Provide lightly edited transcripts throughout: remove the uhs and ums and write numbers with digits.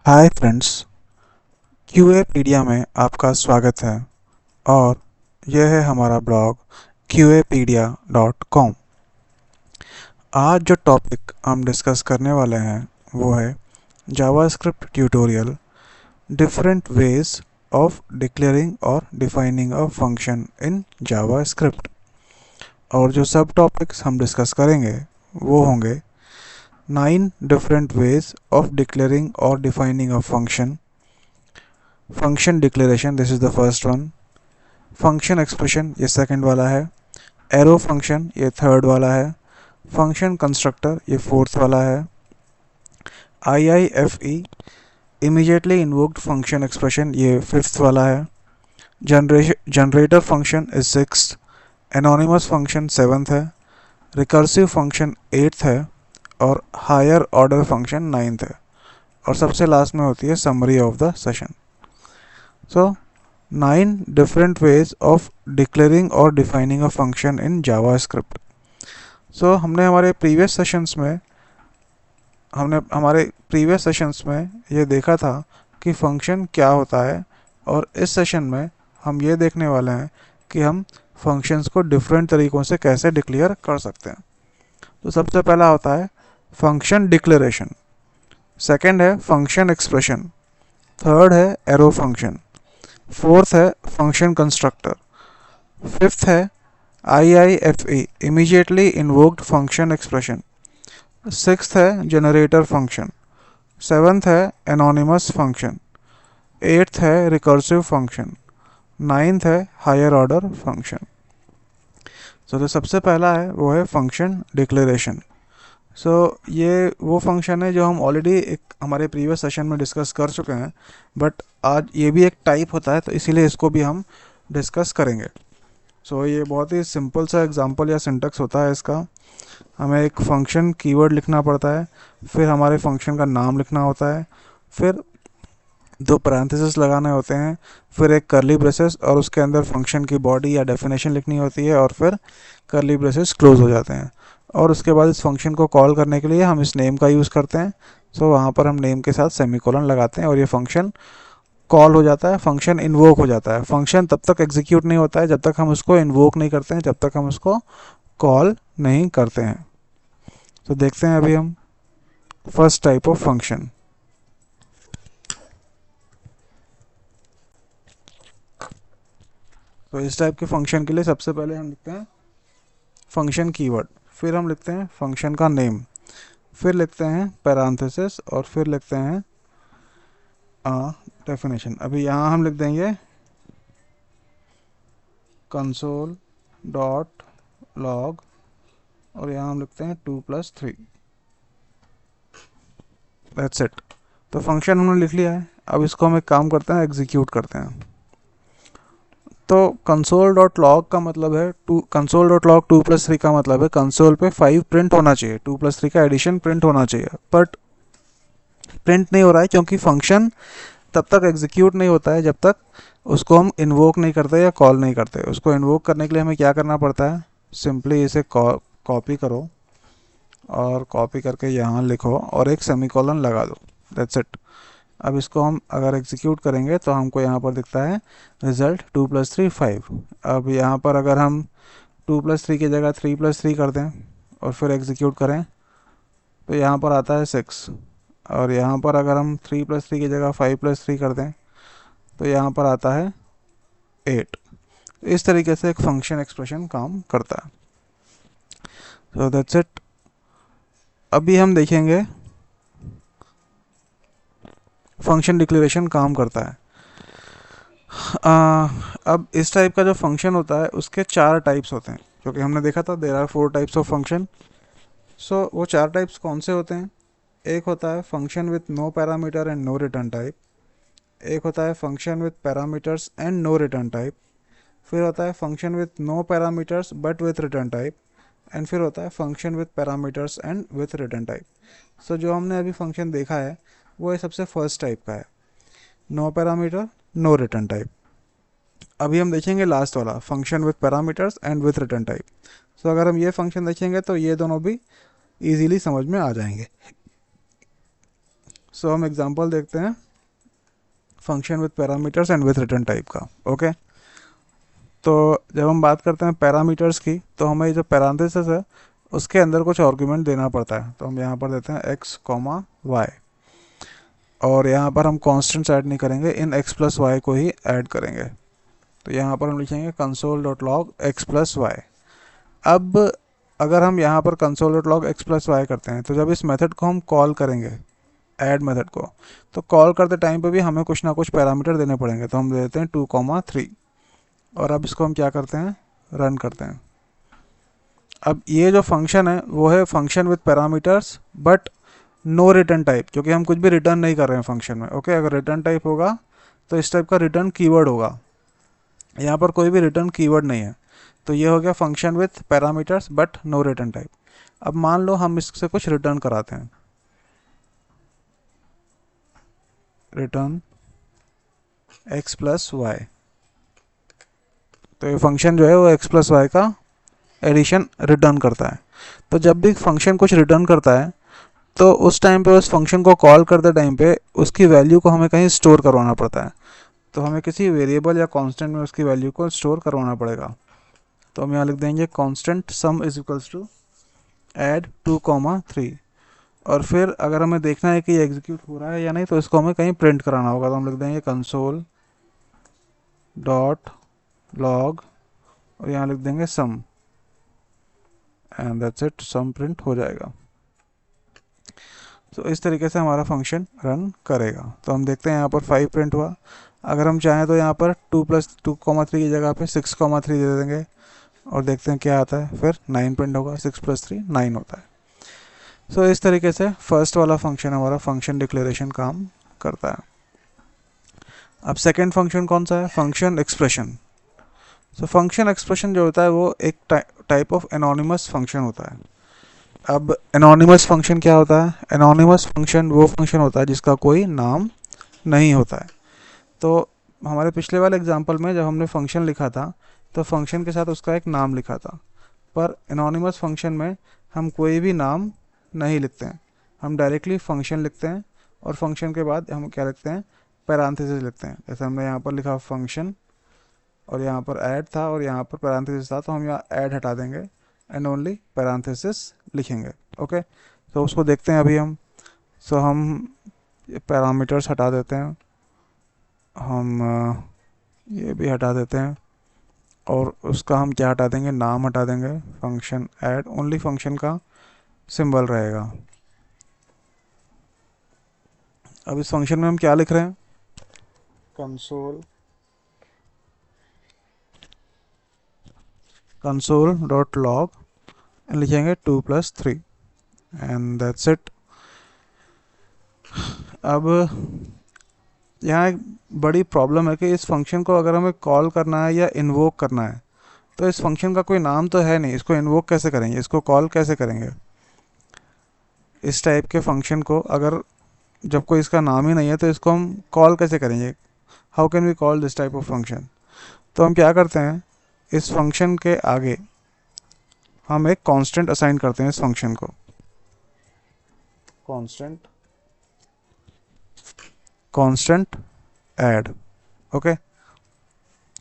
Hi friends, क्यूएपीडिया में आपका स्वागत है और यह है हमारा ब्लॉग QApedia.com। आज जो टॉपिक हम डिस्कस करने वाले हैं वो है JavaScript tutorial, different ways of declaring और defining a function in JavaScript. और जो सब टॉपिक्स हम डिस्कस करेंगे वो होंगे 9 डिफरेंट वेज ऑफ डिक्लेयरिंग और defining a function declaration, this is the first one. Function expression, ये सेकंड वाला है। एरो फंक्शन, ये थर्ड वाला है। फंक्शन कंस्ट्रक्टर, ये फोर्थ वाला है। IIFE, immediately invoked function expression, ये फिफ्थ वाला है। Generator function is sixth. Anonymous function seventh है। रिकर्सिव फंक्शन एट्थ है। और हायर ऑर्डर फंक्शन नाइन्थ है। और सबसे लास्ट में होती है summary of the session. So 9 different ways of declaring or defining a function in JavaScript। सो हमने हमारे प्रीवियस सेशंस में ये देखा था कि फंक्शन क्या होता है, और इस सेशन में हम ये देखने वाले हैं कि हम फंक्शंस को डिफरेंट तरीक़ों से कैसे डिक्लेयर कर सकते हैं। तो सबसे पहला होता है फंक्शन डिक्लेरेशन, सेकंड है फंक्शन एक्सप्रेशन, थर्ड है एरो फंक्शन, फोर्थ है फंक्शन कंस्ट्रक्टर, फिफ्थ है IIFE, immediately invoked function expression, sixth है जनरेटर फंक्शन, सेवन्थ है एनोनिमस फंक्शन, एट्थ है रिकर्सिव फंक्शन, नाइन्थ है हायर ऑर्डर फंक्शन। जो सबसे पहला है वो है फंक्शन डिक्लेरेशन। ये वो फंक्शन है जो हम ऑलरेडी एक हमारे प्रीवियस सेशन में डिस्कस कर चुके हैं, बट आज ये भी एक टाइप होता है तो इसीलिए इसको भी हम डिस्कस करेंगे। ये बहुत ही सिंपल सा एग्जांपल या सिंटेक्स होता है इसका। हमें एक फंक्शन कीवर्ड लिखना पड़ता है, फिर हमारे फंक्शन का नाम लिखना होता है, फिर दो पैरेंथेसिस लगाने होते हैं, फिर एक करली ब्रेसेस और उसके अंदर फंक्शन की बॉडी या डेफिनेशन लिखनी होती है, और फिर करली ब्रेसेस क्लोज हो जाते हैं। और उसके बाद इस फंक्शन को कॉल करने के लिए हम इस नेम का यूज़ करते हैं। वहाँ पर हम नेम के साथ सेमीकोलन लगाते हैं और ये फंक्शन कॉल हो जाता है, फंक्शन इन्वोक हो जाता है। फंक्शन तब तक एग्जीक्यूट नहीं होता है जब तक हम उसको इन्वोक नहीं करते हैं, जब तक हम उसको कॉल नहीं करते हैं। तो देखते हैं अभी हम फर्स्ट टाइप ऑफ फंक्शन। तो इस टाइप के फंक्शन के लिए सबसे पहले हम लिखते हैं फंक्शन कीवर्ड, फिर हम लिखते हैं फंक्शन का नेम, फिर लिखते हैं पैरेंथेसिस और फिर लिखते हैं डेफिनेशन। अभी यहाँ हम लिख देंगे कंसोल डॉट लॉग और यहाँ हम लिखते हैं 2+3। That's it. तो फंक्शन हमने लिख लिया है। अब इसको हम एक काम करते हैं, एग्जीक्यूट करते हैं। तो कंसोल डॉट लॉग का मतलब है कंसोल डॉट लॉग 2+3 का मतलब है कंसोल पे 5 प्रिंट होना चाहिए, 2+3 का एडिशन प्रिंट होना चाहिए, बट प्रिंट नहीं हो रहा है क्योंकि फंक्शन तब तक एग्जीक्यूट नहीं होता है जब तक उसको हम इन्वोक नहीं करते या कॉल नहीं करते। उसको इन्वोक करने के लिए हमें क्या करना पड़ता है, सिंपली इसे कॉपी करो और कॉपी करके यहाँ लिखो और एक सेमीकोलन लगा दो। That's it. अब इसको हम अगर एग्जीक्यूट करेंगे तो हमको यहाँ पर दिखता है रिजल्ट 2+3 5। अब यहाँ पर अगर हम 2+3 की जगह 3+3 कर दें और फिर एग्जीक्यूट करें तो यहाँ पर आता है 6। और यहाँ पर अगर हम 3+3 की जगह 5+3 कर दें तो यहाँ पर आता है 8। इस तरीके से एक फंक्शन एक्सप्रेशन काम करता है। So that's it. अभी हम देखेंगे फंक्शन डिक्लेरेशन काम करता है। अब इस टाइप का जो फंक्शन होता है उसके 4 टाइप्स होते हैं, क्योंकि हमने देखा था there are 4 types of function. वो 4 टाइप्स कौन से होते हैं? एक होता है function with no parameter and no return type, एक होता है function with parameters and no return type, फिर होता है function with no parameters but with return type, and फिर होता है function with parameters and with return type. जो हमने अभी फंक्शन देखा है वो सबसे फर्स्ट टाइप का है, no parameter no return type. अभी हम देखेंगे लास्ट वाला, function with parameters and with return type. अगर हम ये फंक्शन देखेंगे तो ये दोनों भी इजीली समझ में आ जाएंगे। सो हम एग्जांपल देखते हैं function with parameters and with return type का। ओके, तो जब हम बात करते हैं पैरामीटर्स की, तो हमें जो पैरेंथेसिस है उसके अंदर कुछ आर्गुमेंट देना पड़ता है। तो हम यहाँ पर देते हैं x, y, और यहाँ पर हम कॉन्स्टेंट्स ऐड नहीं करेंगे, इन x प्लस वाई को ही ऐड करेंगे। तो यहाँ पर हम लिखेंगे console.log x प्लस वाई। अब अगर हम यहाँ पर console.log x प्लस वाई करते हैं, तो जब इस मेथड को हम कॉल करेंगे, ऐड मेथड को, तो कॉल करते टाइम पे भी हमें कुछ ना कुछ पैरामीटर देने पड़ेंगे। तो हम दे देते हैं 2, 3, और अब इसको हम क्या करते हैं, रन करते हैं। अब ये जो फंक्शन है वो है function with parameters but no return type, क्योंकि हम कुछ भी रिटर्न नहीं कर रहे हैं फंक्शन में। ओके, अगर रिटर्न टाइप होगा तो इस टाइप का रिटर्न कीवर्ड होगा, यहाँ पर कोई भी रिटर्न कीवर्ड नहीं है। तो ये हो गया function with parameters but no return type. अब मान लो हम इससे कुछ रिटर्न कराते हैं, रिटर्न x प्लस वाई। तो ये फंक्शन जो है वो x प्लस वाई का एडिशन रिटर्न करता है। तो जब भी फंक्शन कुछ रिटर्न करता है तो उस टाइम पे उस फंक्शन को कॉल करते टाइम पे उसकी वैल्यू को हमें कहीं स्टोर करवाना पड़ता है। तो हमें किसी वेरिएबल या कांस्टेंट में उसकी वैल्यू को स्टोर करवाना पड़ेगा। तो हम यहाँ लिख देंगे constant sum is equals to add 2, 3, और फिर अगर हमें देखना है कि ये एग्जीक्यूट हो रहा है या नहीं, तो इसको हमें कहीं प्रिंट कराना होगा। तो हम लिख देंगे कंसोल डॉट लॉग, और यहाँ लिख देंगे sum, and that's it, sum print हो जाएगा। तो इस तरीके से हमारा फंक्शन रन करेगा। तो हम देखते हैं यहाँ पर 5 प्रिंट हुआ। अगर हम चाहें तो यहाँ पर 2+2, 3 की जगह पे 6, 3 दे देंगे और देखते हैं क्या आता है। फिर 9 प्रिंट होगा, 6+3 9 होता है। सो इस तरीके से फर्स्ट वाला फंक्शन हमारा फंक्शन डिक्लेरेशन काम करता है। अब सेकेंड फंक्शन कौन सा है, function expression. So function expression जो होता है वो एक टाइप ऑफ एनोनिमस फंक्शन होता है। अब एनोनिमस फंक्शन क्या होता है, एनोनिमस फंक्शन वो फंक्शन होता है जिसका कोई नाम नहीं होता है। तो हमारे पिछले वाले एग्जांपल में जब हमने फंक्शन लिखा था तो फंक्शन के साथ उसका एक नाम लिखा था, पर एनोनिमस फंक्शन में हम कोई भी नाम नहीं लिखते हैं, हम डायरेक्टली फंक्शन लिखते हैं और फंक्शन के बाद हम क्या लिखते हैं, पैरेंथेसिस लिखते हैं। जैसे हमने यहाँ पर लिखा फंक्शन और यहाँ पर ऐड था और यहाँ पर पैरेंथेसिस था, तो हम यहाँ ऐड हटा देंगे एंड ओनली पैरेंथेसिस लिखेंगे। ओके, तो उसको देखते हैं अभी हम। सो हम पैरामीटर्स हटा देते हैं, हम ये भी हटा देते हैं, और उसका हम क्या हटा देंगे, नाम हटा देंगे, फंक्शन ऐड, ओनली फंक्शन का सिंबल रहेगा। अब इस फंक्शन में हम क्या लिख रहे हैं, console.log लिखेंगे 2+3 एंड दैट्स इट। अब यहाँ एक बड़ी प्रॉब्लम है कि इस फंक्शन को अगर हमें कॉल करना है या इन्वोक करना है, तो इस फंक्शन का कोई नाम तो है नहीं, इसको इन्वोक कैसे करेंगे, इसको कॉल कैसे करेंगे। इस टाइप के फंक्शन को अगर जब कोई इसका नाम ही नहीं है तो इसको हम कॉल कैसे करेंगे, how can we call this type of function. तो हम क्या करते हैं, इस फंक्शन के आगे हम एक कांस्टेंट असाइन करते हैं इस फंक्शन को, कांस्टेंट ऐड। ओके,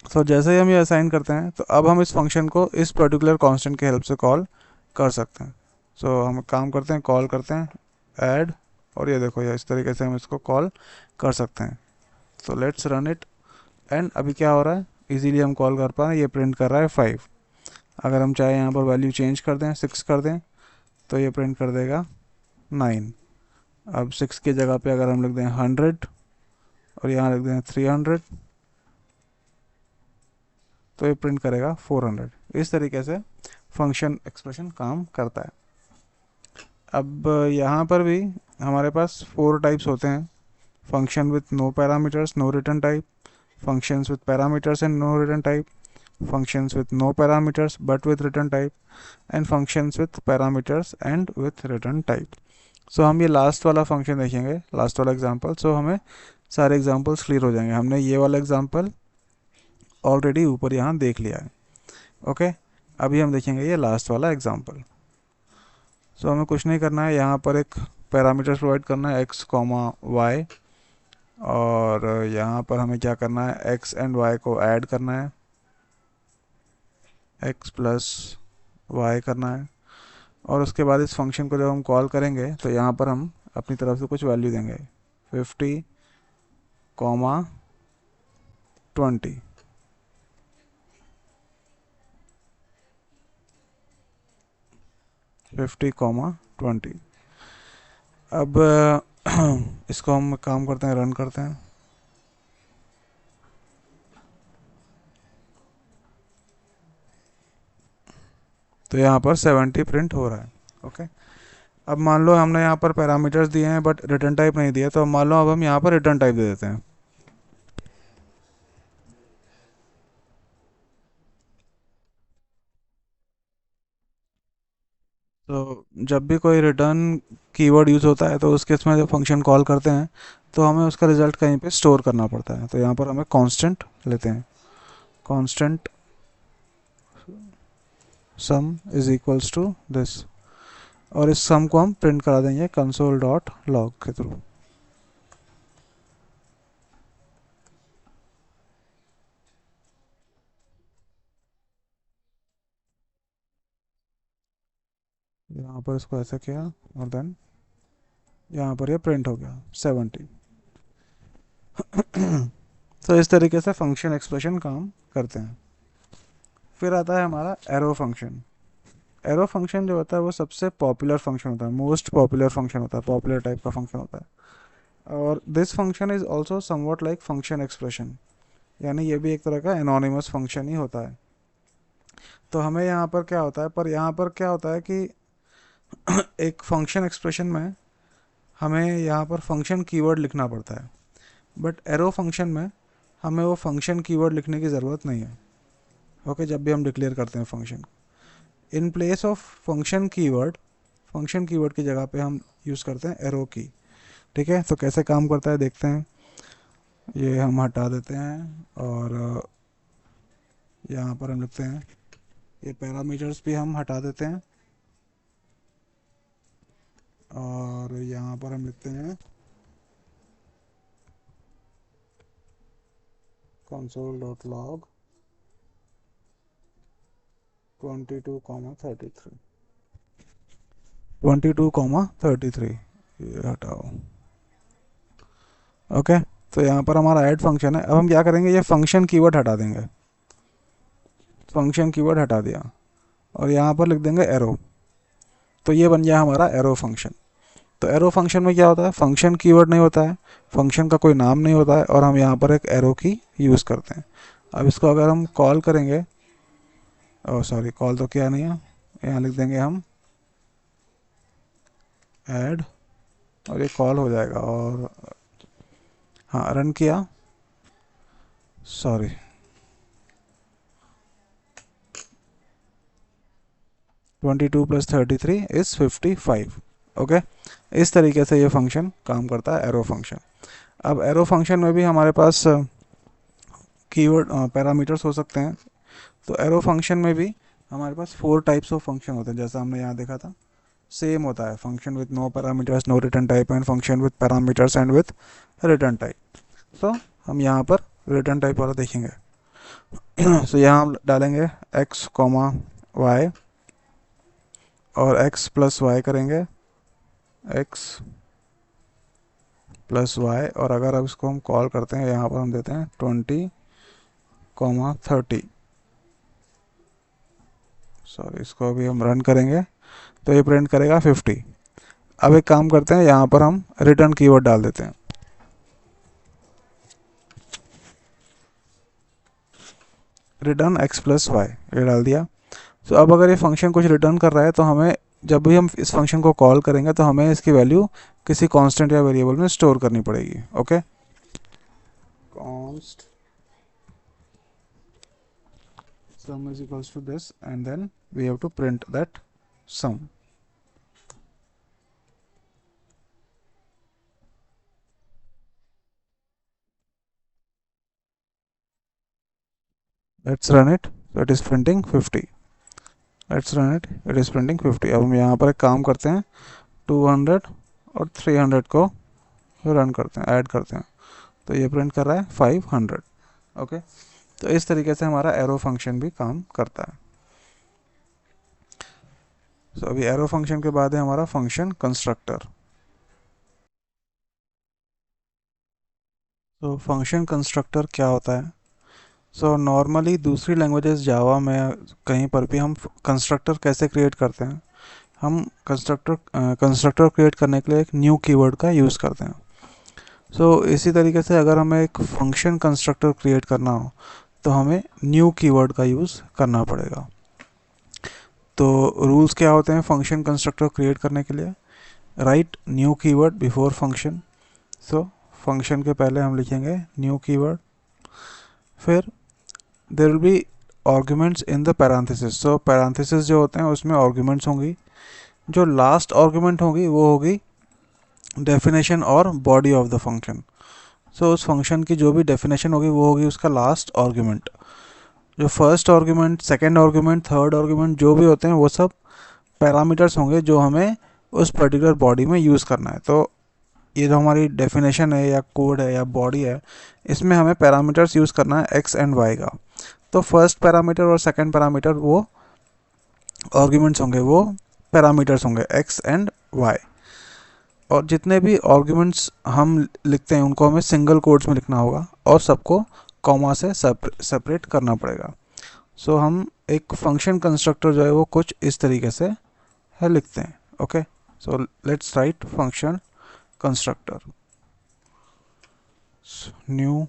तो जैसे ही हम ये असाइन करते हैं तो अब हम इस फंक्शन को इस पर्टिकुलर कांस्टेंट की हेल्प से कॉल कर सकते हैं। सो हम काम करते हैं, कॉल करते हैं ऐड, और ये देखो ये इस तरीके से हम इसको कॉल कर सकते हैं। तो लेट्स रन इट, एंड अभी क्या हो रहा है, इजीली हम कॉल कर पा रहे हैं, ये प्रिंट कर रहा है 5। अगर हम चाहे यहाँ पर वैल्यू चेंज कर दें, 6 कर दें, तो ये प्रिंट कर देगा 9। अब 6 की जगह पे अगर हम लिख दें 100 और यहाँ लिख दें 300, तो ये प्रिंट करेगा 400। इस तरीके से फंक्शन एक्सप्रेशन काम करता है। अब यहाँ पर भी हमारे पास 4 टाइप्स होते हैं, function with no parameters no return type, functions with parameters and no return type, functions with no parameters but with return type, and functions with parameters and with return type. So हम ये last वाला function देखेंगे, last वाला example. सो हमें सारे examples clear हो जाएंगे। हमने ये वाला एग्जांपल ऑलरेडी ऊपर यहाँ देख लिया है। ओके, अभी हम देखेंगे ये लास्ट वाला एग्जांपल। सो हमें कुछ नहीं करना है, यहाँ पर एक पैरामीटर्स प्रोवाइड करना है x कॉमा वाई, और यहाँ पर हमें क्या करना है, x एंड y को ऐड करना है, x प्लस वाई करना है। और उसके बाद इस फंक्शन को जब हम कॉल करेंगे तो यहाँ पर हम अपनी तरफ से कुछ वैल्यू देंगे, 50 कॉमा 20। अब इसको हम काम करते हैं, रन करते हैं। तो यहाँ पर 70 प्रिंट हो रहा है। ओके, अब मान लो हमने यहाँ पर पैरामीटर्स दिए हैं बट रिटर्न टाइप नहीं दिया, तो मान लो अब हम यहाँ पर रिटर्न टाइप दे देते हैं। तो जब भी कोई रिटर्न कीवर्ड यूज़ होता है तो उस केस में जब फंक्शन कॉल करते हैं तो हमें उसका रिजल्ट कहीं पे स्टोर करना पड़ता है। तो यहाँ पर हमें कांस्टेंट लेते हैं, constant sum is equals to this, और इस सम को हम प्रिंट करा देंगे कंसोल डॉट लॉग के थ्रू। यहाँ पर इसको ऐसा किया और देन यहाँ पर ये प्रिंट हो गया 70। तो इस तरीके से फंक्शन एक्सप्रेशन काम करते हैं। फिर आता है हमारा एरो फंक्शन। एरो फंक्शन जो होता है वो सबसे पॉपुलर फंक्शन होता है, मोस्ट पॉपुलर फंक्शन होता है, पॉपुलर टाइप का फंक्शन होता है। और this function is also somewhat like function expression, यानी ये भी एक तरह का एनोनिमस फंक्शन ही होता है। तो हमें यहाँ पर क्या होता है, पर यहाँ पर क्या होता है कि एक फंक्शन एक्सप्रेशन में हमें यहाँ पर फंक्शन कीवर्ड लिखना पड़ता है, बट एरो फंक्शन में हमें वो फंक्शन कीवर्ड लिखने की ज़रूरत नहीं है। ओके, जब भी हम डिक्लेयर करते हैं function, in place of function keyword की जगह पे हम यूज़ करते हैं एरो की। ठीक है, तो कैसे काम करता है देखते हैं। ये हम हटा देते हैं और यहाँ पर हम लिखते हैं, ये पैरामीटर्स भी हम हटा देते हैं और यहाँ पर हम लिखते हैं console.log 22,33 22,33 ये हटाओ। ओके, तो यहाँ पर हमारा ऐड फंक्शन है। अब हम क्या करेंगे, ये फंक्शन कीवर्ड हटा देंगे, फंक्शन कीवर्ड हटा दिया और यहाँ पर लिख देंगे एरो। तो ये बन गया हमारा एरो फंक्शन। तो एरो फंक्शन में क्या होता है, फंक्शन कीवर्ड नहीं होता है, फंक्शन का कोई नाम नहीं होता है, और हम यहाँ पर एक एरो की यूज़ करते हैं। अब इसको अगर हम कॉल करेंगे, ओ सॉरी, कॉल तो किया नहीं है, यहाँ लिख देंगे हम ऐड, और ये कॉल हो जाएगा। और हाँ, रन किया, सॉरी 22 + 33 इज़ 55। ओके, इस तरीके से ये फंक्शन काम करता है, एरो फंक्शन। अब एरो फंक्शन में भी हमारे पास कीवर्ड पैरामीटर्स हो सकते हैं। तो एरो फंक्शन में भी हमारे पास 4 टाइप्स ऑफ फंक्शन होते हैं, जैसा हमने यहाँ देखा था। सेम होता है, function with no parameters, no return type, and function with parameters and with return type. तो हम यहाँ पर रिटर्न टाइप वाला देखेंगे। तो यहाँ हम डालेंगे x कॉमा वाई और x प्लस वाई करेंगे, x प्लस वाई, और अगर अब इसको हम कॉल करते हैं, यहाँ पर हम देते हैं 20,30। सॉरी, इसको अभी हम रन करेंगे तो ये प्रिंट करेगा 50। अब एक काम करते हैं, यहाँ पर हम रिटर्न कीवर्ड डाल देते हैं, रिटर्न x प्लस वाई, ये डाल दिया। तो अब अगर ये फंक्शन कुछ रिटर्न कर रहा है तो हमें, जब भी हम इस फंक्शन को कॉल करेंगे तो हमें इसकी वैल्यू किसी कांस्टेंट या वेरिएबल में स्टोर करनी पड़ेगी। Okay, const sum is equals to this, and then we have to print that sum. Let's run it. So it is printing 50. Let's run it. It is printing 50. अब हम यहाँ पर एक काम करते हैं, 200 और 300 को रन करते हैं, ऐड करते हैं, तो ये प्रिंट कर रहा है 500। ओके, तो इस तरीके से हमारा एरो फंक्शन भी काम करता है। सो अभी एरो फंक्शन के बाद है हमारा फंक्शन कंस्ट्रक्टर। तो फंक्शन कंस्ट्रक्टर क्या होता है? सो नॉर्मली दूसरी लैंग्वेजेस जावा में कहीं पर भी हम कंस्ट्रक्टर कैसे क्रिएट करते हैं, हम कंस्ट्रक्टर क्रिएट करने के लिए एक न्यू कीवर्ड का यूज़ करते हैं। सो इसी तरीके से अगर हमें एक फंक्शन कंस्ट्रक्टर क्रिएट करना हो तो हमें न्यू कीवर्ड का यूज़ करना पड़ेगा। तो रूल्स क्या होते हैं फंक्शन कंस्ट्रक्टर क्रिएट करने के लिए? Write new keyword before function. So function के पहले हम लिखेंगे न्यू कीवर्ड, फिर there will be arguments in the parenthesis. So parenthesis जो होते हैं उसमें आर्ग्यूमेंट्स होंगी, जो लास्ट आर्ग्यूमेंट होगी वो होगी डेफिनेशन और बॉडी ऑफ द फंक्शन। सो उस फंक्शन की जो भी डेफिनेशन होगी वो होगी उसका लास्ट आर्ग्यूमेंट। जो first argument, second argument, third argument जो भी होते हैं वो सब पैरामीटर्स होंगे जो हमें उस पर्टिकुलर बॉडी में यूज़ करना है। तो ये जो हमारी डेफिनेशन है या कोड है या बॉडी है, इसमें हमें पैरामीटर्स यूज़ करना है एक्स एंड वाई का। तो फर्स्ट पैरामीटर और सेकेंड पैरामीटर वो आर्ग्यूमेंट्स होंगे, वो पैरामीटर्स होंगे एक्स एंड वाई। और जितने भी आर्ग्यूमेंट्स हम लिखते हैं उनको हमें सिंगल कोट्स में लिखना होगा और सबको कॉमा से सेपरेट करना पड़ेगा। सो हम एक फंक्शन कंस्ट्रक्टर जो है वो कुछ इस तरीके से है लिखते हैं। Okay, so let's write function constructor. New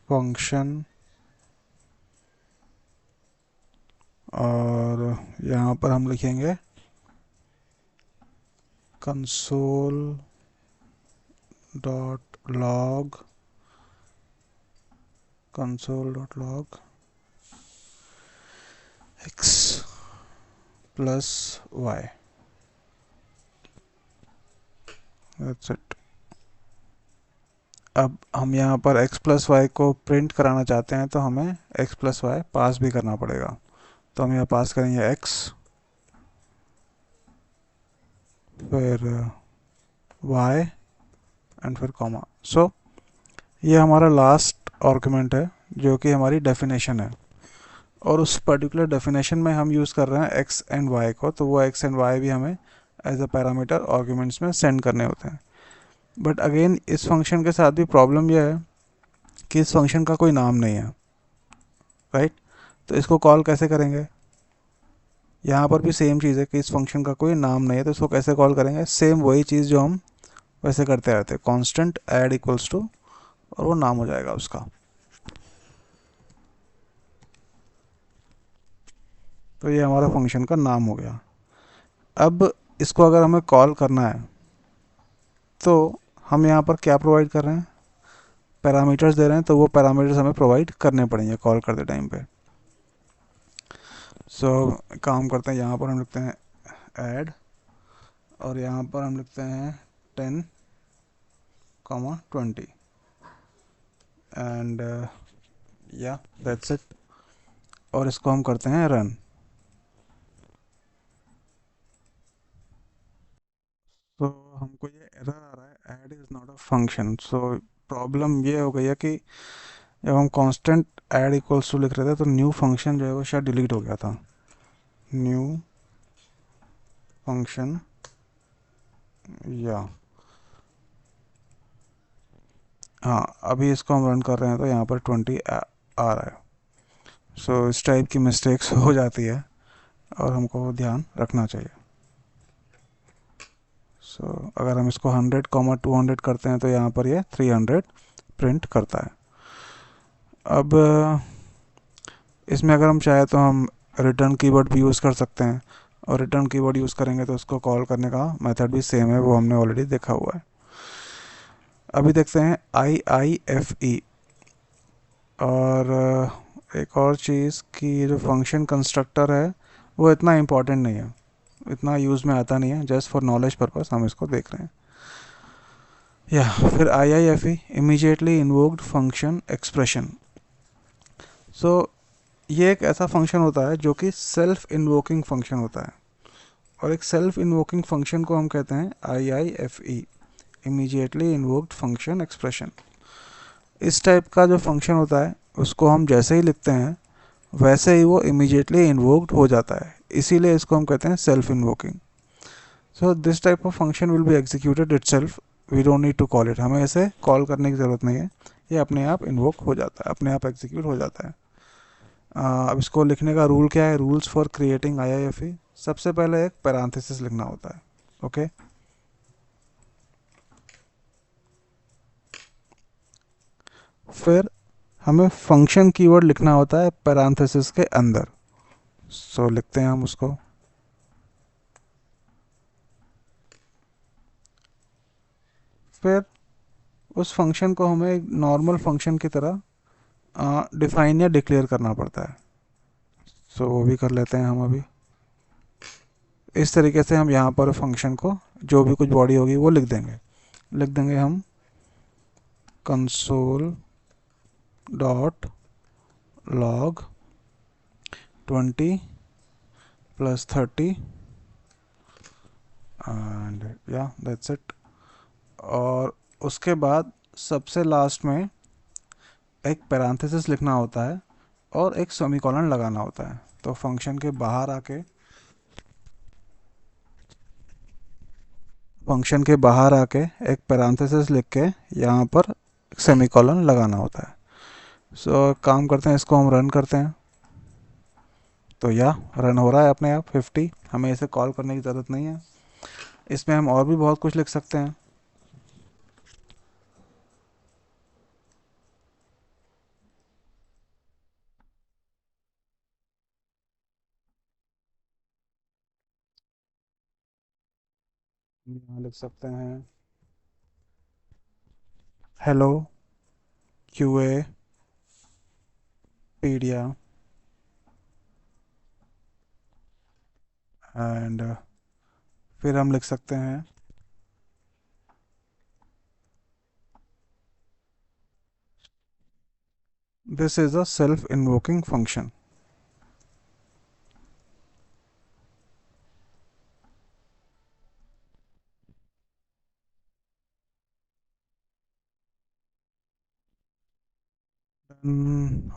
function, और यहाँ पर हम लिखेंगे console dot log x plus y। That's it. अब हम यहाँ पर x प्लस वाई को प्रिंट कराना चाहते हैं तो हमें x प्लस वाई पास भी करना पड़ेगा। तो हम यहाँ पास करेंगे x, फिर y एंड फिर कॉमा। सो ये हमारा लास्ट आर्गुमेंट है जो कि हमारी डेफिनेशन है, और उस पर्टिकुलर डेफिनेशन में हम यूज़ कर रहे हैं x एंड y को, तो वो x एंड y भी हमें एज अ पैरामीटर आर्गुमेंट्स में सेंड करने होते हैं। बट अगेन इस फंक्शन के साथ भी प्रॉब्लम यह है कि इस फंक्शन का कोई नाम नहीं है, राइट? तो इसको कॉल कैसे करेंगे? यहाँ पर भी सेम चीज़ है कि इस फंक्शन का कोई नाम नहीं है, तो इसको कैसे कॉल करेंगे? सेम वही चीज़ जो हम वैसे करते रहते हैं, कांस्टेंट ऐड इक्वल्स टू, और वो नाम हो जाएगा उसका। तो ये हमारा फंक्शन का नाम हो गया। अब इसको अगर हमें कॉल करना है तो हम यहाँ पर क्या प्रोवाइड कर रहे हैं? पैरामीटर्स दे रहे हैं, तो वो पैरामीटर्स हमें प्रोवाइड करने पड़ेंगे कॉल करते टाइम पे। सो काम करते हैं, यहाँ पर हम लिखते हैं ऐड, और यहाँ पर हम लिखते हैं 10, 20 एंड या दैट्स इट। और इसको हम करते हैं रन। तो हमको ये एरर आ रहा है, add is not a function. So problem ये हो गई है कि जब हम कांस्टेंट ऐड इक्वल्स टू लिख रहे थे तो न्यू फंक्शन जो है वो शायद डिलीट हो गया था। न्यू फंक्शन, या हाँ, अभी इसको हम रन कर रहे हैं तो यहाँ पर 20 आ रहा है। सो इस टाइप की मिस्टेक्स हो जाती है और हमको ध्यान रखना चाहिए। सो अगर हम इसको 100, 200 करते हैं तो यहाँ पर ये 300 प्रिंट करता है। अब इसमें अगर हम चाहे तो हम रिटर्न कीवर्ड भी यूज़ कर सकते हैं, और रिटर्न कीवर्ड यूज़ करेंगे तो उसको कॉल करने का मेथड भी सेम है, वो हमने ऑलरेडी देखा हुआ है। अभी देखते हैं IIFE। और एक और चीज़ कि जो फंक्शन कंस्ट्रक्टर है वो इतना इम्पॉर्टेंट नहीं है, इतना यूज़ में आता नहीं है, जस्ट फॉर नॉलेज पर्पस हम इसको देख रहे हैं। या फिर IIFE, immediately invoked function expression. So ये एक ऐसा फंक्शन होता है जो कि सेल्फ इन्वोकिंग फंक्शन होता है। और एक सेल्फ इन्वोकिंग फंक्शन को हम कहते हैं IIFE, immediately invoked function expression. इस टाइप का जो फंक्शन होता है उसको हम जैसे ही लिखते हैं वैसे ही वो इमीडिएटली इन्वोक्ड हो जाता है, इसीलिए इसको हम कहते हैं self invoking. So this type of function will be executed itself, we don't need to call it, हमें इसे कॉल करने की ज़रूरत नहीं है, ये अपने आप इन्वोक हो जाता है, अपने आप एग्जीक्यूट हो जाता है। अब इसको लिखने का रूल क्या है, रूल्स फॉर क्रिएटिंग IIFE। सबसे पहले एक पैरांथेसिस लिखना होता है, ओके। फिर हमें फंक्शन कीवर्ड लिखना होता है पैरांथेसिस के अंदर। सो लिखते हैं हम उसको। फिर उस फंक्शन को हमें एक नॉर्मल फंक्शन की तरह डिफाइन या डिक्लेयर करना पड़ता है। सो वो भी कर लेते हैं हम अभी। इस तरीके से हम यहाँ पर फंक्शन को जो भी कुछ बॉडी होगी वो लिख देंगे हम कंसोल डॉट लॉग 20 + 30 एंड या दैट्स इट। और उसके बाद सबसे लास्ट में एक पैरेंथेसिस लिखना होता है और एक सेमीकोलन लगाना होता है। तो फंक्शन के बाहर आके एक पैरेंथेसिस लिख के यहाँ पर सेमीकोलन लगाना होता है। सो काम करते हैं, इसको हम रन करते हैं। तो या रन हो रहा है अपने आप 50, हमें इसे कॉल करने की ज़रूरत नहीं है। इसमें हम और भी बहुत कुछ लिख सकते हैं। यहाँ लिख सकते हैं हेलो QA पीडिया एंड फिर हम लिख सकते हैं this is a self invoking function.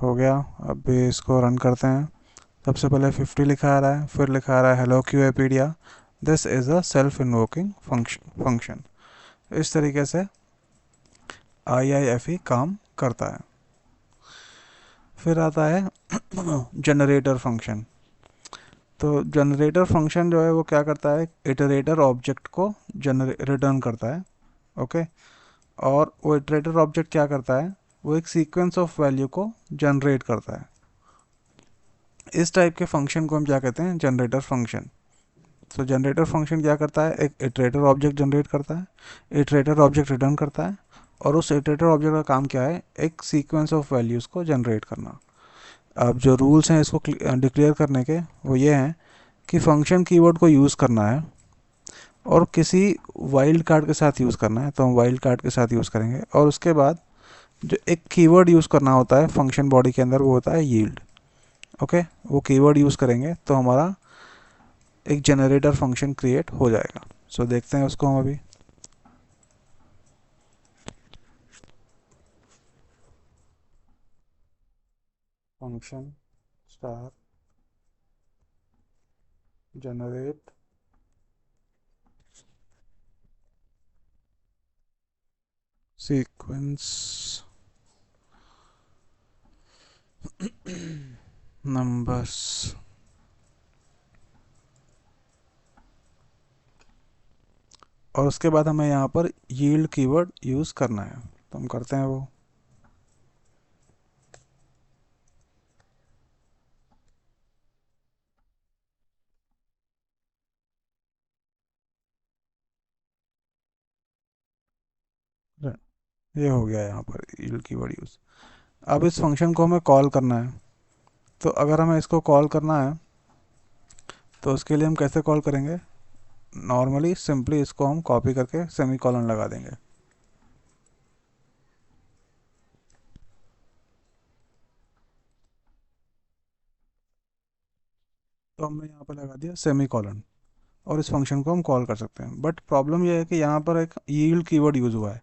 हो गया। अब इसको रन करते हैं। सबसे पहले 50 लिखा आ रहा है, फिर लिखा आ रहा है hello QAPedia, this is a self invoking function. इस तरीके से IIFE काम करता है। फिर आता है जनरेटर फंक्शन। तो जनरेटर फंक्शन जो है वो क्या करता है, इटरेटर ऑब्जेक्ट को रिटर्न करता है, ओके। और वो इटरेटर ऑब्जेक्ट क्या करता है, वो एक सीक्वेंस ऑफ वैल्यू को जनरेट करता है। इस टाइप के फंक्शन को हम क्या कहते हैं, जनरेटर फंक्शन। तो जनरेटर फंक्शन क्या करता है, एक इटरेटर ऑब्जेक्ट जनरेट करता है, इटरेटर ऑब्जेक्ट रिटर्न करता है, और उस इटरेटर ऑब्जेक्ट का काम क्या है, एक सीक्वेंस ऑफ वैल्यूज़ को जनरेट करना। अब जो रूल्स हैं इसको डिक्लेयर करने के वो ये हैं कि फंक्शन कीवर्ड को यूज़ करना है और किसी वाइल्ड कार्ड के साथ यूज़ करना है, तो हम वाइल्ड कार्ड के साथ यूज़ करेंगे। और उसके बाद जो एक कीवर्ड यूज़ करना होता है फंक्शन बॉडी के अंदर वो होता है यील्ड, ओके। वो कीवर्ड यूज़ करेंगे तो हमारा एक जनरेटर फंक्शन क्रिएट हो जाएगा। सो देखते हैं उसको हम अभी। Function star generate sequence numbers. और उसके बाद हमें यहाँ पर यील्ड कीवर्ड यूज़ करना है, तो हम करते हैं वो। ये हो गया यहाँ पर यील्ड कीवर्ड यूज़। अब इस फंक्शन को हमें कॉल करना है। तो अगर हमें इसको कॉल करना है तो उसके लिए हम कैसे कॉल करेंगे, नॉर्मली सिंपली इसको हम कॉपी करके सेमी कॉलन लगा देंगे। तो हमने यहाँ पर लगा दिया सेमी कॉलन। और इस फंक्शन को हम कॉल कर सकते हैं। बट प्रॉब्लम यह है कि यहाँ पर एक यील्ड कीवर्ड यूज़ हुआ है।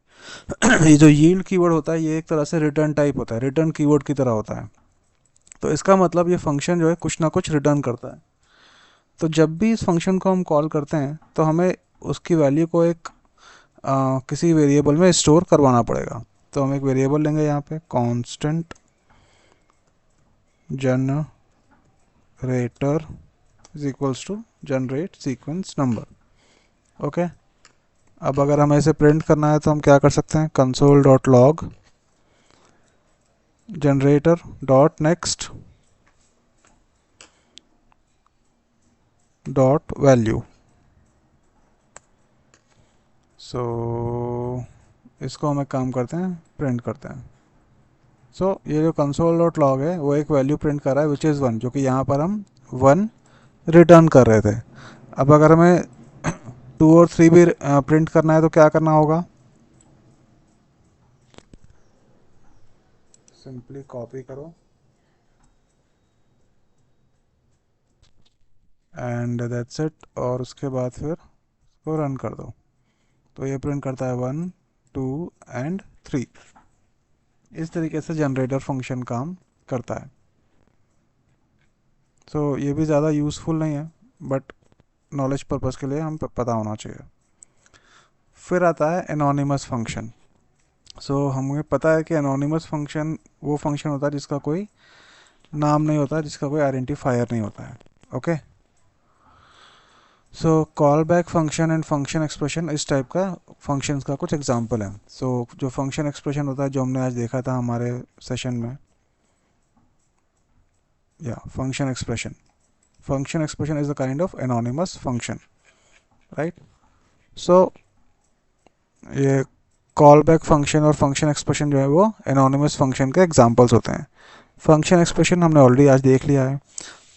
ये जो यील्ड कीवर्ड होता है ये एक तरह से रिटर्न टाइप होता है, रिटर्न कीवर्ड की तरह होता है। तो इसका मतलब ये फंक्शन जो है कुछ ना कुछ रिटर्न करता है। तो जब भी इस फंक्शन को हम कॉल करते हैं तो हमें उसकी वैल्यू को एक किसी वेरिएबल में स्टोर करवाना पड़ेगा। तो हम एक वेरिएबल लेंगे यहाँ पे, constant generator is equals to generate sequence number. Okay, अब अगर हमें इसे प्रिंट करना है तो हम क्या कर सकते हैं, console dot log generator dot next dot value. So इसको हम एक काम करते हैं, प्रिंट करते हैं। ये जो कंसोल डॉट लॉग है वो एक वैल्यू प्रिंट कर रहा है विच इज़ 1, जो कि यहाँ पर हम 1 रिटर्न कर रहे थे। अब अगर हमें 2 और 3 भी प्रिंट करना है तो क्या करना होगा, सिंपली कॉपी करो एंड दैट्स इट, और उसके बाद फिर इसको रन कर दो। तो ये प्रिंट करता है 1 2 एंड 3। इस तरीके से जनरेटर फंक्शन काम करता है। ये भी ज़्यादा यूज़फुल नहीं है, बट नॉलेज पर्पज़ के लिए हम पता होना चाहिए। फिर आता है एनोनिमस फंक्शन। हमें पता है कि एनोनिमस फंक्शन वो फंक्शन होता है जिसका कोई नाम नहीं होता, जिसका कोई आइडेंटिफायर नहीं होता है। Okay, call back function and function expression इस टाइप का फंक्शंस का कुछ एग्जांपल है। जो फंक्शन एक्सप्रेशन होता है जो हमने आज देखा था हमारे सेशन में, या function expression is a kind of anonymous function, right. So ये कॉल बैक फंक्शन और फंक्शन एक्सप्रेशन जो है वो एनोनिमस फंक्शन के एग्जांपल्स होते हैं। फंक्शन एक्सप्रेशन हमने ऑलरेडी आज देख लिया है।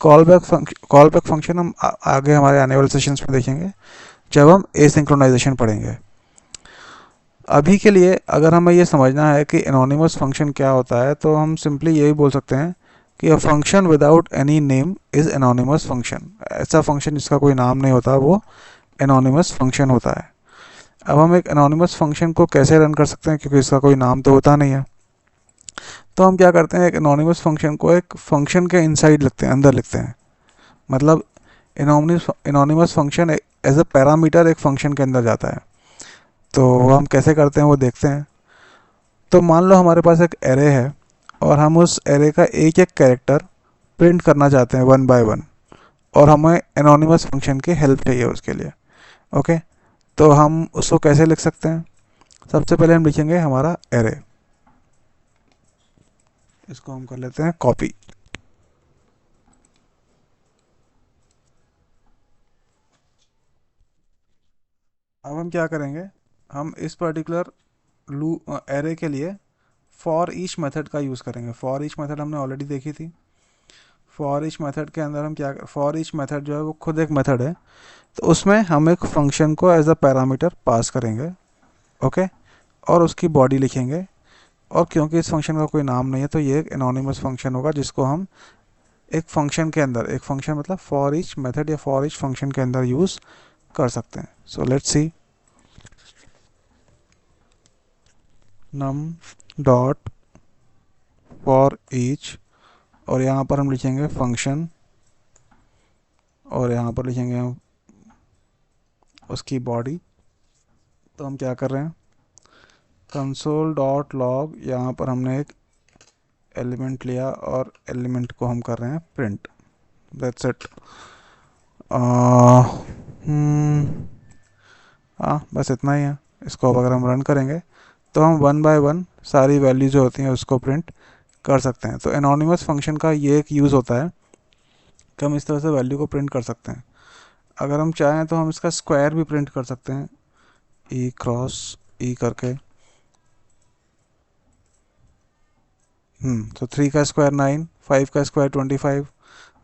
कॉल बैक फंक्शन हम आगे हमारे आने वाले सेशंस में देखेंगे जब हम एसिंक्रोनाइजेशन पढ़ेंगे। अभी के लिए अगर हमें ये समझना है कि एनोनिमस फंक्शन क्या होता है तो हम सिंपली यही बोल सकते हैं कि a function without any name is anonymous function. ऐसा फंक्शन जिसका कोई नाम नहीं होता वो एनोनिमस फंक्शन होता है। अब हम एक एनोनिमस फंक्शन को कैसे रन कर सकते हैं, क्योंकि इसका कोई नाम तो होता नहीं है। तो हम क्या करते हैं, एक एनोनिमस फंक्शन को एक फंक्शन के इनसाइड लिखते हैं, अंदर लिखते हैं। मतलब anonymous function as a parameter एक फंक्शन के अंदर जाता है। तो वो हम कैसे करते हैं वो देखते हैं। तो मान लो हमारे पास एक एरे है और हम उस एरे का एक एक कैरेक्टर प्रिंट करना चाहते हैं 1 बाय 1, और हमें एनोनिमस फंक्शन की हेल्प चाहिए उसके लिए। ओके, तो हम उसको कैसे लिख सकते हैं, सबसे पहले हम लिखेंगे हमारा एरे। इसको हम कर लेते हैं कॉपी। अब हम क्या करेंगे, हम इस पर्टिकुलर एरे के लिए फॉर ईच मेथड का यूज़ करेंगे। फॉर ईच मेथड हमने ऑलरेडी देखी थी। फॉर ईच मेथड के अंदर हम क्या, फॉर ईच मेथड जो है वो खुद एक मेथड है, तो उसमें हम एक फंक्शन को एज अ पैरामीटर पास करेंगे। ओके, और उसकी बॉडी लिखेंगे। और क्योंकि इस फंक्शन का कोई नाम नहीं है तो ये एक एनोनिमस फंक्शन होगा जिसको हम एक फंक्शन के अंदर, एक फंक्शन मतलब फॉर ईच मेथड या फॉर ईच फंक्शन के अंदर यूज़ कर सकते हैं। So let's see, num dot for each, और यहाँ पर हम लिखेंगे फंक्शन, और यहाँ पर लिखेंगे हम उसकी बॉडी। तो हम क्या कर रहे हैं, कंसोल डॉट लॉग, यहाँ पर हमने एक एलिमेंट लिया और एलिमेंट को हम कर रहे हैं प्रिंट। That's it. हाँ, बस इतना ही है। इसको अब अगर हम रन करेंगे तो हम 1 बाय 1 सारी वैल्यू जो होती हैं उसको प्रिंट कर सकते हैं। तो एनोनिमस फंक्शन का ये एक यूज़ होता है कि हम इस तरह से वैल्यू को प्रिंट कर सकते हैं। अगर हम चाहें तो हम इसका स्क्वायर भी प्रिंट कर सकते हैं, ई क्रॉस ई करके। तो 3 का स्क्वायर 9, 5 का स्क्वायर 25,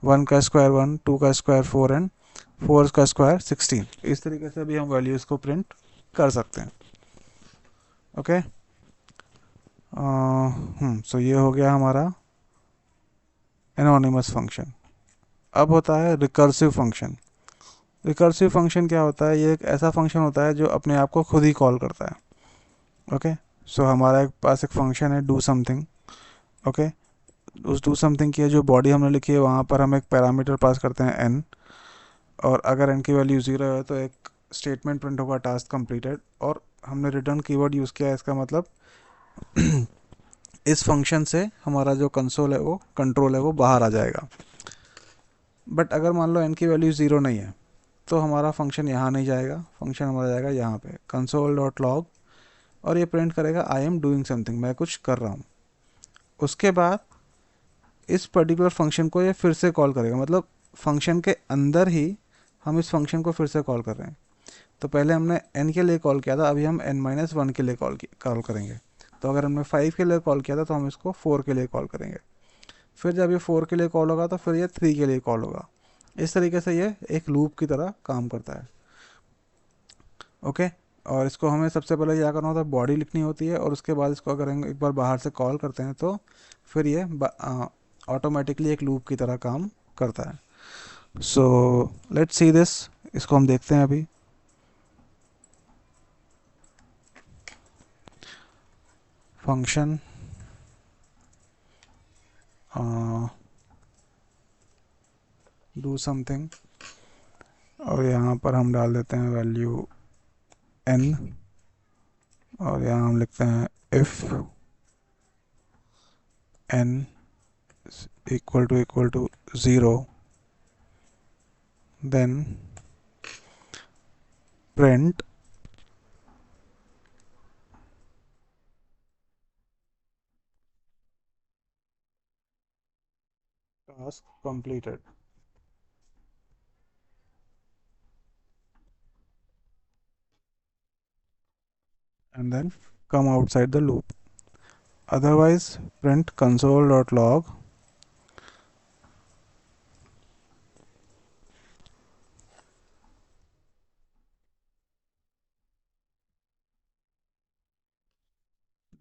1 का स्क्वायर 1, 2 का स्क्वायर 4 एंड 4 का स्क्वायर 16। इस तरीके से भी हम वैल्यूज़ को प्रिंट कर सकते हैं। ओके, ये हो गया हमारा एनोनिमस फंक्शन। अब होता है रिकर्सिव फंक्शन। रिकर्सिव फंक्शन क्या होता है? ये एक ऐसा फंक्शन होता है जो अपने आप को खुद ही कॉल करता है। ओके, सो हमारा पास एक फंक्शन है डू समथिंग। ओके, उस डू समथिंग की जो बॉडी हमने लिखी है वहाँ पर हम एक पैरामीटर पास करते हैं n, और अगर n की वैल्यू 0 है तो एक स्टेटमेंट प्रिंट होगा टास्क कंप्लीटेड, और हमने रिटर्न कीवर्ड यूज़ किया है। इसका मतलब इस फंक्शन से हमारा जो कंसोल है वो कंट्रोल है वो बाहर आ जाएगा। बट अगर मान लो n की वैल्यू 0 नहीं है तो हमारा फंक्शन यहाँ नहीं जाएगा, फंक्शन हमारा जाएगा यहाँ पे कंसोल डॉट लॉग, और ये प्रिंट करेगा आई एम डूइंग समथिंग, मैं कुछ कर रहा हूँ। उसके बाद इस पर्टिकुलर फंक्शन को ये फिर से कॉल करेगा, मतलब फंक्शन के अंदर ही हम इस फंक्शन को फिर से कॉल कर रहे हैं। तो पहले हमने n के लिए कॉल किया था, अभी हम n-1 के लिए कॉल करेंगे। तो अगर हमने 5 के लिए कॉल किया था तो हम इसको 4 के लिए कॉल करेंगे। फिर जब ये 4 के लिए कॉल होगा तो फिर ये 3 के लिए कॉल होगा। इस तरीके से ये एक लूप की तरह काम करता है। ओके, और इसको हमें सबसे पहले क्या करना होता है, बॉडी लिखनी होती है, और उसके बाद इसको अगर हम एक बार बाहर से कॉल करते हैं तो फिर ये ऑटोमेटिकली एक लूप की तरह काम करता है। सो लेट्स सी दिस, इसको हम देखते हैं अभी। फंक्शन डू समथिंग, और यहाँ पर हम डाल देते हैं वैल्यू n, और यहाँ हम लिखते हैं if n equal to 0, then print task completed, and then come outside the loop. Otherwise print console.log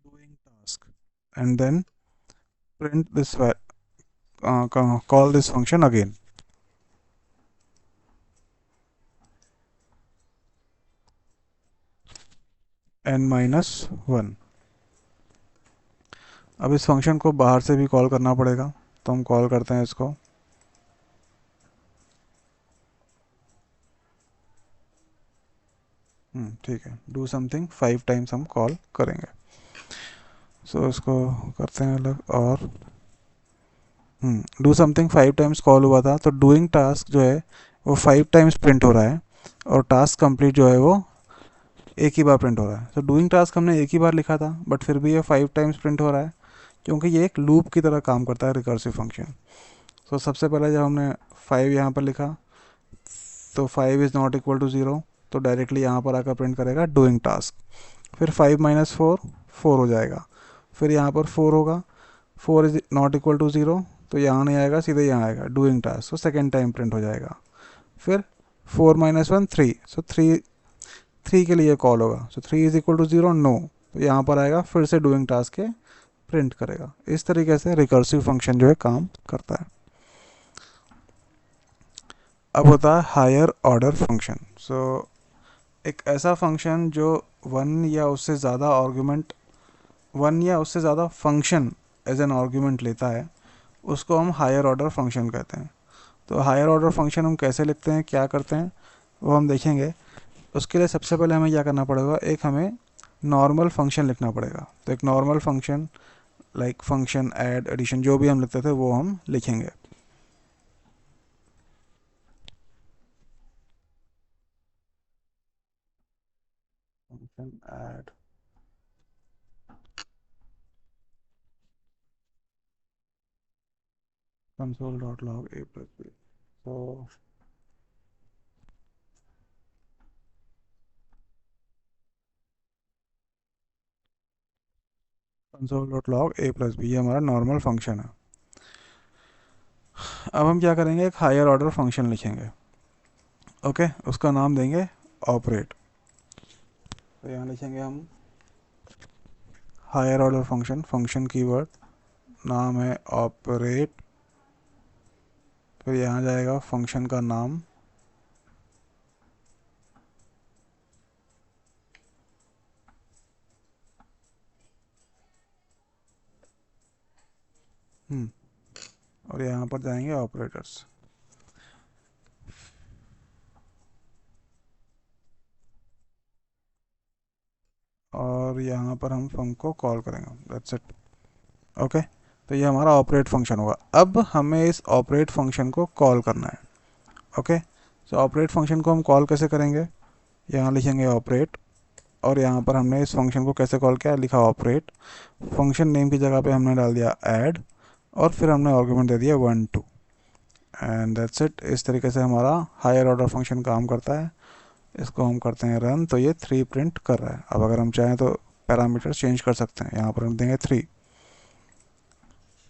doing task, and then print this call this function again. n-1। अब इस फंक्शन को बाहर से भी कॉल करना पड़ेगा, तो हम कॉल करते हैं इसको। ठीक है, डू समथिंग 5 टाइम्स हम कॉल करेंगे। सो इसको करते हैं अलग, और डू समथिंग 5 टाइम्स कॉल हुआ था, तो डूइंग टास्क जो है वो 5 टाइम्स प्रिंट हो रहा है, और टास्क कंप्लीट जो है वो एक ही बार प्रिंट हो रहा है। तो डूइंग टास्क हमने एक ही बार लिखा था, बट फिर भी ये 5 टाइम्स प्रिंट हो रहा है, क्योंकि ये एक लूप की तरह काम करता है रिकर्सिव फंक्शन। तो सबसे पहले जब हमने 5 यहाँ पर लिखा तो 5 इज़ नॉट इक्वल टू 0, तो डायरेक्टली यहाँ पर आकर प्रिंट करेगा डूइंग टास्क। फिर 5 माइनस 4 4 हो जाएगा, फिर यहाँ पर 4 होगा, 4 इज नॉट इक्वल टू 0, तो यहाँ नहीं आएगा, सीधे यहाँ आएगा डूइंग टास्क, तो सेकेंड टाइम प्रिंट हो जाएगा। फिर 4 माइनस 1 3, सो 3 के लिए कॉल होगा, सो 3 इज इक्वल टू 0 नो, तो यहाँ पर आएगा, फिर से डूइंग टास्क के प्रिंट करेगा। इस तरीके से रिकर्सिव फंक्शन जो है काम करता है। अब होता है हायर ऑर्डर फंक्शन। सो एक ऐसा फंक्शन जो वन या उससे ज़्यादा आर्गुमेंट, वन या उससे ज़्यादा फंक्शन एज एन आर्गुमेंट लेता है, उसको हम हायर ऑर्डर फंक्शन कहते हैं। तो हायर ऑर्डर फंक्शन हम कैसे लिखते हैं, क्या करते हैं, वो हम देखेंगे। उसके लिए सबसे पहले हमें क्या करना पड़ेगा, एक हमें नॉर्मल फंक्शन लिखना पड़ेगा। तो एक normal function like function add addition जो भी हम लिखते थे वो हम लिखेंगे। Function add console.log a plus b, so console.log a plus b, ये हमारा नॉर्मल फंक्शन है। अब हम क्या करेंगे, एक हायर ऑर्डर फंक्शन लिखेंगे। ओके, उसका नाम देंगे ऑपरेट। तो यहाँ लिखेंगे हम higher order function, function keyword नाम है ऑपरेट, फिर यहाँ जाएगा फंक्शन का नाम, और यहाँ पर जाएंगे ऑपरेटर्स, और यहाँ पर हम फंक्शन को कॉल करेंगे, दैट्स इट। ओके, तो ये हमारा ऑपरेट फंक्शन होगा। अब हमें इस ऑपरेट फंक्शन को कॉल करना है। ओके, तो ऑपरेट फंक्शन को हम कॉल कैसे करेंगे, यहाँ लिखेंगे ऑपरेट, और यहाँ पर हमने इस फंक्शन को कैसे कॉल किया, लिखा ऑपरेट, फंक्शन नेम की जगह पे हमने डाल दिया ऐड, और फिर हमने आर्गुमेंट दे दिया 1 2, एंड दैट्स इट। इस तरीके से हमारा हायर ऑर्डर फंक्शन काम करता है। इसको हम करते हैं रन, तो ये 3 प्रिंट कर रहा है। अब अगर हम चाहें तो पैरामीटर चेंज कर सकते हैं, यहाँ पर हम देंगे 3,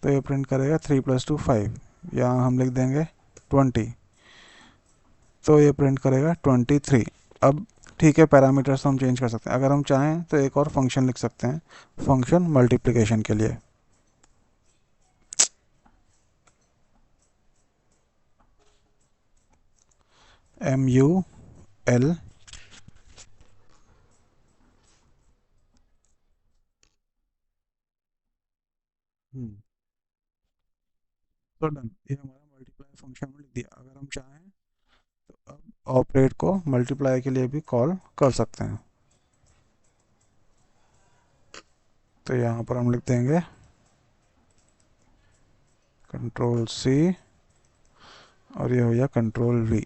तो ये प्रिंट करेगा 3 + 2 5। यहाँ हम लिख देंगे 20, तो ये प्रिंट करेगा 23। अब ठीक है, पैरामीटर्स तो हम चेंज कर सकते हैं। अगर हम चाहें तो एक और फंक्शन लिख सकते हैं, फंक्शन मल्टीप्लिकेशन के लिए। MUL, तो डन, ये हमारा मल्टीप्लाई फंक्शन में लिख दिया। अगर हम चाहें तो अब ऑपरेट को मल्टीप्लाई के लिए भी कॉल कर सकते हैं। तो यहाँ पर हम लिख देंगे Ctrl+C, और ये हो गया Ctrl+V।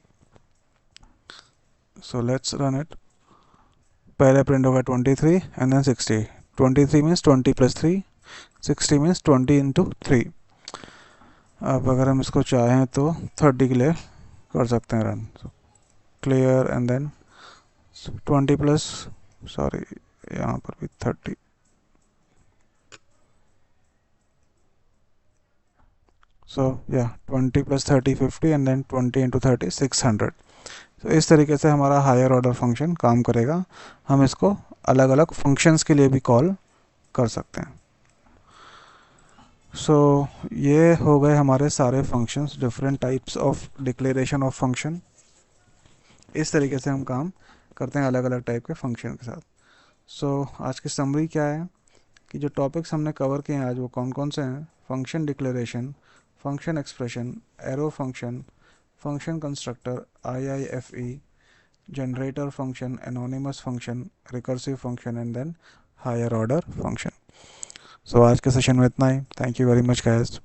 So let's run it. पहले प्रिंट होगा 23 एंड देन 60। 23 means 20 + 3, 60 means 20 × 3। अब अगर हम इसको चाहें तो 30 के लिए कर सकते हैं run. Clear, and then 20 plus, sorry यहाँ पर भी 30, सो या 20 + 30 50, एंड देन 20 × 30 600। तो इस तरीके से हमारा हायर ऑर्डर फंक्शन काम करेगा। हम इसको अलग अलग फंक्शंस के लिए भी कॉल कर सकते हैं। सो ये हो गए हमारे सारे functions, different types of declaration of function. इस तरीके से हम काम करते हैं अलग अलग टाइप के फंक्शन के साथ। आज की समरी क्या है कि जो टॉपिक्स हमने कवर किए हैं आज, वो कौन कौन से हैं? Function declaration, function expression, arrow function, function constructor, IIFE, generator function, anonymous function, recursive function, and then higher order function. आज के सेशन में इतना ही। Thank you very much guys.